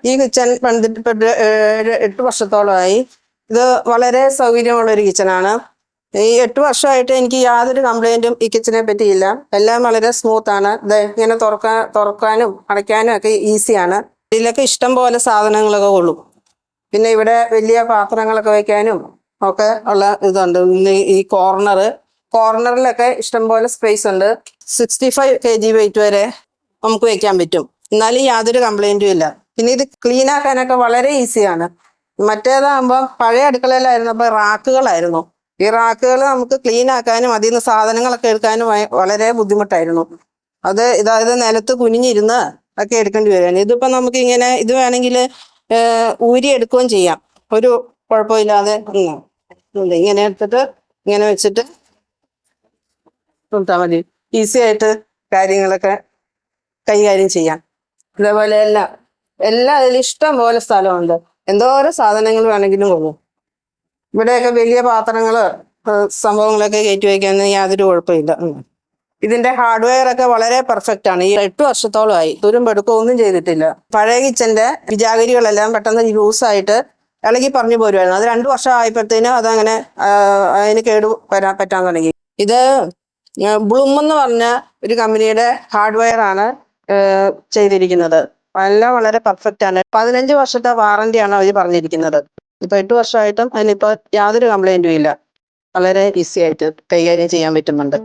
ഈ കിച്ചൺ പണിതിട്ട് ഇപ്പൊ 8 വർഷത്തോളമായി. ഇത് വളരെ സൗകര്യമുള്ള ഒരു കിച്ചണാണ്. ഈ 8 വർഷമായിട്ട് എനിക്ക് യാതൊരു കംപ്ലൈന്റും ഈ കിച്ചനെ പറ്റിയില്ല. എല്ലാം വളരെ സ്മൂത്ത് ആണ്. ഇത് ഇങ്ങനെ തുറക്കാനും അടയ്ക്കാനും ഒക്കെ ഈസിയാണ്. ഇതിലൊക്കെ ഇഷ്ടം പോലെ സാധനങ്ങളൊക്കെ കൊള്ളും. പിന്നെ ഇവിടെ വലിയ പാത്രങ്ങളൊക്കെ വെക്കാനും ഒക്കെ ഉള്ള ഇതുണ്ട്. ഈ കോർണറിലൊക്കെ ഇഷ്ടം പോലെ സ്പേസ് ഉണ്ട്. 65 kg വെയിറ്റ് വരെ നമുക്ക് വെക്കാൻ പറ്റും. എന്നാലും യാതൊരു കംപ്ലൈന്റും ഇല്ല. പിന്നെ ഇത് ക്ലീൻ ആക്കാനൊക്കെ വളരെ ഈസിയാണ്. മറ്റേതാകുമ്പോൾ പഴയ അടുക്കളയിലായിരുന്നപ്പോൾ റാക്കുകളായിരുന്നു. ഈ റാക്കുകൾ നമുക്ക് ക്ലീൻ ആക്കാനും അതിൽ നിന്ന് സാധനങ്ങളൊക്കെ എടുക്കാനും വളരെ ബുദ്ധിമുട്ടായിരുന്നു. ഇതായത് നിലത്ത് കുനിഞ്ഞിരുന്ന് ഒക്കെ എടുക്കേണ്ടി വരുമായിരുന്നു. ഇതിപ്പോ നമുക്ക് ഇങ്ങനെ ഇത് വേണമെങ്കിൽ ഊരി എടുക്കുകയും ചെയ്യാം. ഒരു കുഴപ്പമില്ലാതെ ഇങ്ങനെ എടുത്തിട്ട് ഇങ്ങനെ വെച്ചിട്ട് കൊടുത്താൽ മതി. ഈസി ആയിട്ട് കാര്യങ്ങളൊക്കെ കൈകാര്യം ചെയ്യാം. അതേപോലെ എല്ലാം അതിൽ ഇഷ്ടം പോലെ സ്ഥലമുണ്ട്. എന്തോരം സാധനങ്ങൾ വേണമെങ്കിലും കൊള്ളും. ഇവിടെയൊക്കെ വലിയ പാത്രങ്ങള് സംഭവങ്ങളൊക്കെ കയറ്റി വയ്ക്കാൻ യാതൊരു കുഴപ്പമില്ല. ഇതിന്റെ ഹാർഡ്വെയർ ഒക്കെ വളരെ പെർഫെക്റ്റ് ആണ്. ഈ 8 വർഷത്തോളമായി തുരുമ്പെടുക്കോ ഒന്നും ചെയ്തിട്ടില്ല. പഴയ കിച്ചന്റെ വിജാഗരികളെല്ലാം പെട്ടെന്ന് ലൂസായിട്ട് ഇളകി പറഞ്ഞു പോരുമായിരുന്നു. അത് 2 വർഷം ആയപ്പോഴത്തേനും അതങ്ങനെ അതിന് പറ്റാൻ തുടങ്ങി. ഇത് ബ്ലൂം എന്ന് പറഞ്ഞ ഒരു കമ്പനിയുടെ ഹാർഡ്വെയർ ആണ് ചെയ്തിരിക്കുന്നത്. വളരെ പെർഫെക്റ്റ് ആണ്. 15 വർഷത്തെ വാറന്റിയാണ് അവർ പറഞ്ഞിരിക്കുന്നത്. ഇപ്പൊ 8 വർഷമായിട്ടും അതിനിപ്പോ യാതൊരു കംപ്ലൈന്റും ഇല്ല. വളരെ ഈസി ആയിട്ട് കൈകാര്യം ചെയ്യാൻ പറ്റുന്നുണ്ട്.